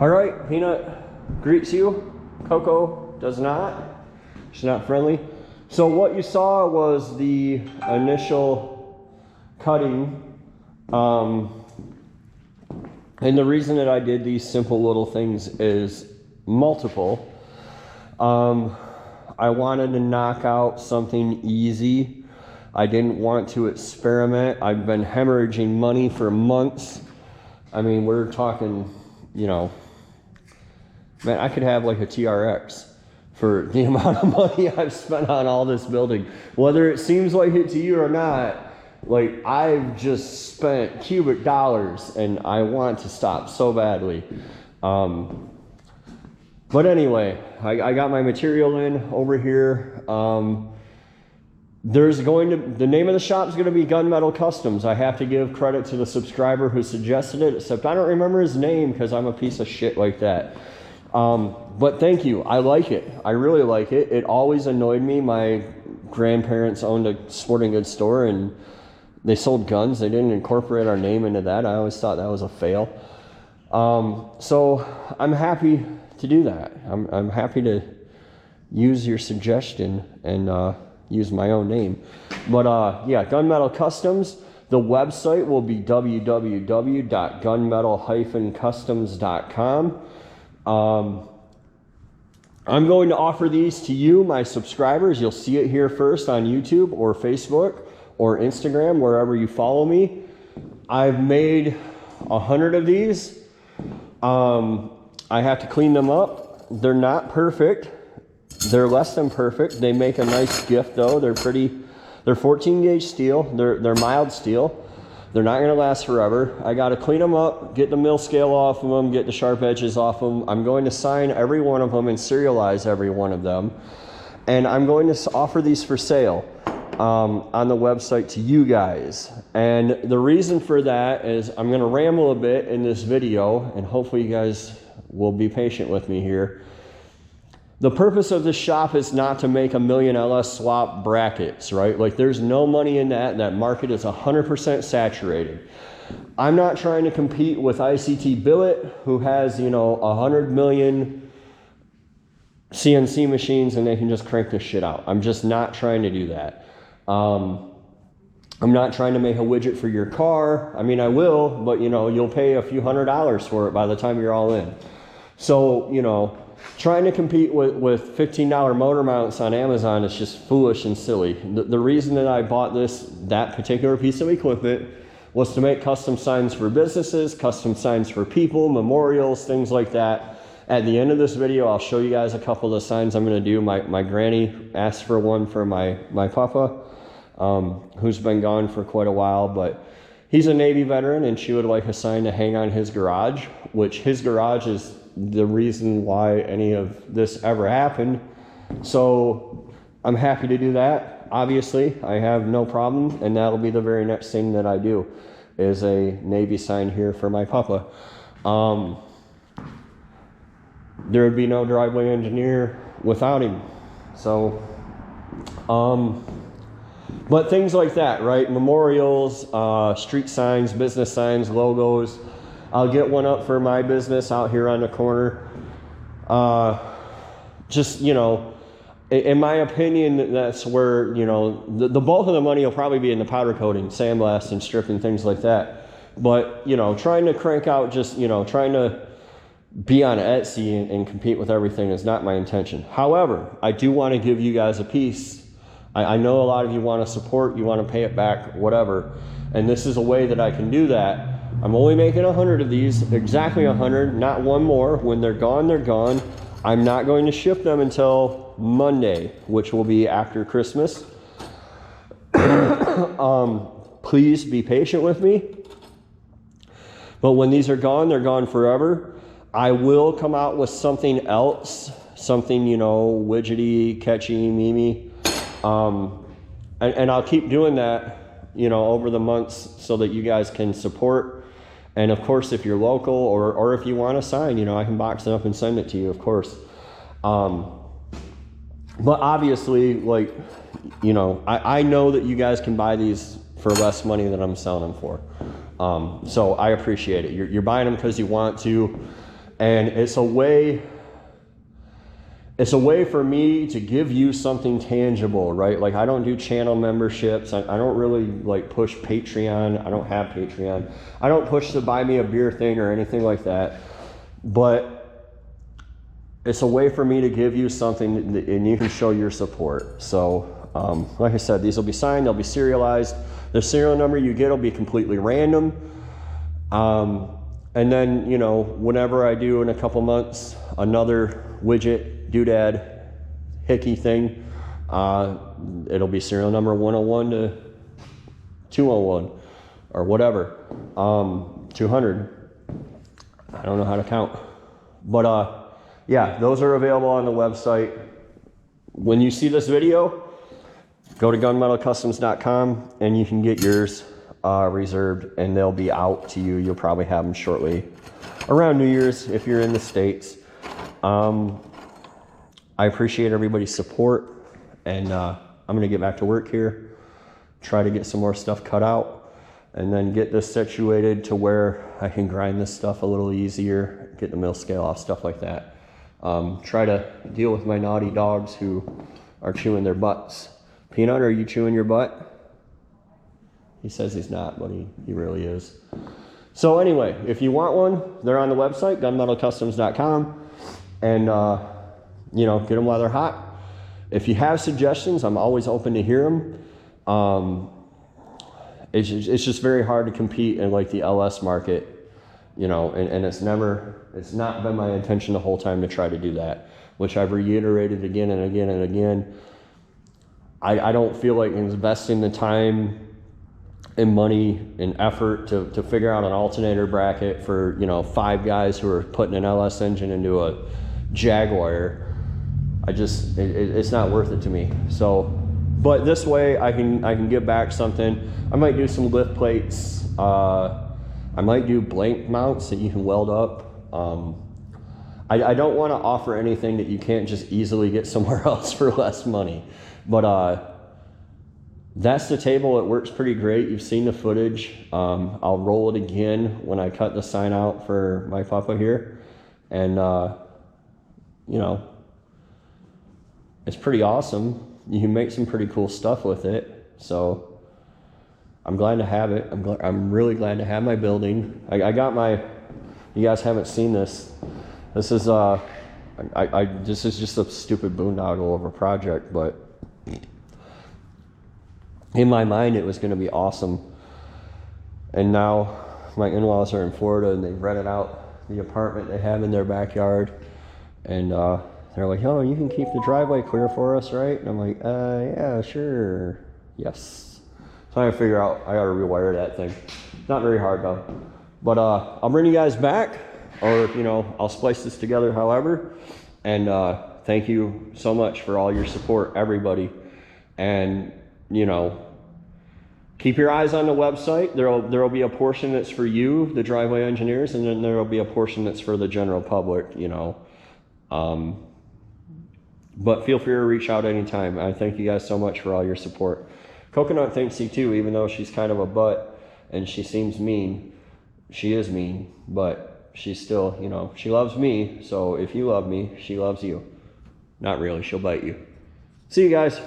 All right, Peanut greets you. Coco does not. She's not friendly. So what you saw was the initial cutting. And the reason that I did these simple little things is multiple. I wanted to knock out something easy. I didn't want to experiment. I've been hemorrhaging money for months. I mean, we're talking, you know, man, I could have like a TRX for the amount of money I've spent on all this building. Whether it seems like it to you or not, like I've just spent cubic dollars and I want to stop so badly. But anyway, I got my material in over here. The name of the shop is going to be Gunnmetal Customs. I have to give credit to the subscriber who suggested it, except I don't remember his name because I'm a piece of shit like that. But thank you. I like it. I really like it. It always annoyed me. My grandparents owned a sporting goods store and they sold guns. They didn't incorporate our name into that. I always thought that was a fail. So I'm happy to do that. I'm happy to use your suggestion and use my own name. But yeah, Gunnmetal Customs. The website will be www.gunmetal-customs.com. I'm going to offer these to you, my subscribers. You'll see it here first on YouTube or Facebook or Instagram, wherever you follow me. I've made 100 of these. I have to clean them up. They're not perfect. They're less than perfect. They make a nice gift though. They're 14 gauge steel. They're mild steel. They're not gonna last forever. I gotta clean them up, get the mill scale off of them, get the sharp edges off them. I'm going to sign every one of them and serialize every one of them. And I'm going to offer these for sale on the website to you guys. And the reason for that is I'm gonna ramble a bit in this video and hopefully you guys will be patient with me here. The purpose of this shop is not to make a million LS swap brackets, right? Like there's no money in that. That market is 100% saturated. I'm not trying to compete with ICT Billet, who has, you know, 100 million CNC machines and they can just crank this shit out. I'm just not trying to do that. I'm not trying to make a widget for your car. I mean, I will, but you know, you'll pay a few $100s for it by the time you're all in. So, you know, trying to compete with $15 motor mounts on Amazon is just foolish and silly. The reason that I bought that particular piece of equipment was to make custom signs for businesses, custom signs for people, memorials, things like that. At the end of this video, I'll show you guys a couple of the signs I'm going to do. My granny asked for one for my papa, who's been gone for quite a while, but he's a Navy veteran and she would like a sign to hang on his garage, which his garage is the reason why any of this ever happened. So I'm happy to do that. Obviously, I have no problem, and that'll be the very next thing that I do is a Navy sign here for my papa. There would be no driveway engineer without him. So, but things like that, right? Memorials, street signs, business signs, logos. I'll get one up for my business out here on the corner. Just, you know, in my opinion, that's where, you know, the bulk of the money will probably be in the powder coating, sandblasting, stripping, things like that. But, you know, trying to crank out just, you know, trying to be on Etsy and compete with everything is not my intention. However, I do want to give you guys a piece. I know a lot of you want to support, you want to pay it back, whatever. And this is a way that I can do that. I'm only making 100 of these, exactly 100, not one more. When they're gone, they're gone. I'm not going to ship them until Monday, which will be after Christmas. Please be patient with me. But when these are gone, they're gone forever. I will come out with something else, something, you know, widgety, catchy, memey. And I'll keep doing that, you know, over the months so that you guys can support. And of course, if you're local or if you want a sign, you know, I can box it up and send it to you, of course. But obviously, like, you know, I know that you guys can buy these for less money than I'm selling them for. So I appreciate it. You're buying them because you want to. And it's a way for me to give you something tangible, right? Like, I don't do channel memberships. I don't really like push Patreon. I don't have Patreon. I don't push the buy me a beer thing or anything like that. But it's a way for me to give you something and you can show your support. So, like I said, these will be signed, they'll be serialized. The serial number you get will be completely random. And then, you know, whenever I do in a couple months, another widget, doodad, hickey thing, it'll be serial number 101 to 201 or whatever, 200. I don't know how to count. But yeah, those are available on the website. When you see this video, go to gunmetalcustoms.com and you can get yours reserved, and they'll be out to you. You'll probably have them shortly around New Year's if you're in the States. I appreciate everybody's support, and I'm going to get back to work here, try to get some more stuff cut out, and then get this situated to where I can grind this stuff a little easier, get the mill scale off, stuff like that. Try to deal with my naughty dogs who are chewing their butts. Peanut, are you chewing your butt? He says he's not, but he really is. So anyway, if you want one, they're on the website, gunmetalcustoms.com, and you know, get them while they're hot. If you have suggestions, I'm always open to hear them. It's just very hard to compete in like the LS market, you know, and it's not been my intention the whole time to try to do that, which I've reiterated again and again and again. I don't feel like investing the time and money and effort to figure out an alternator bracket for, you know, 5 guys who are putting an LS engine into a Jaguar. It's not worth it to me. So, but this way I can give back something. I might do some lift plates. I might do blank mounts that you can weld up. I don't want to offer anything that you can't just easily get somewhere else for less money. But that's the table. It works pretty great. You've seen the footage. I'll roll it again when I cut the sign out for my papa here. And, you know, it's pretty awesome. You can make some pretty cool stuff with it. So I'm glad to have it. I'm really glad to have my building. I got my, you guys haven't seen this. This is, this is just a stupid boondoggle of a project, but in my mind, it was going to be awesome. And now my in-laws are in Florida and they've rented out the apartment they have in their backyard. And they're like, oh, you can keep the driveway clear for us, right? And I'm like, yeah, sure. Yes. So I figure out I got to rewire that thing. Not very hard though. But I'll bring you guys back, or, you know, I'll splice this together however. And thank you so much for all your support, everybody. And, you know, keep your eyes on the website. There'll be a portion that's for you, the driveway engineers, and then there'll be a portion that's for the general public, you know. But feel free to reach out anytime. I thank you guys so much for all your support. Coconut thanks you too, even though she's kind of a butt and she seems mean. She is mean, but she's still, you know, she loves me. So if you love me, she loves you. Not really, she'll bite you. See you guys.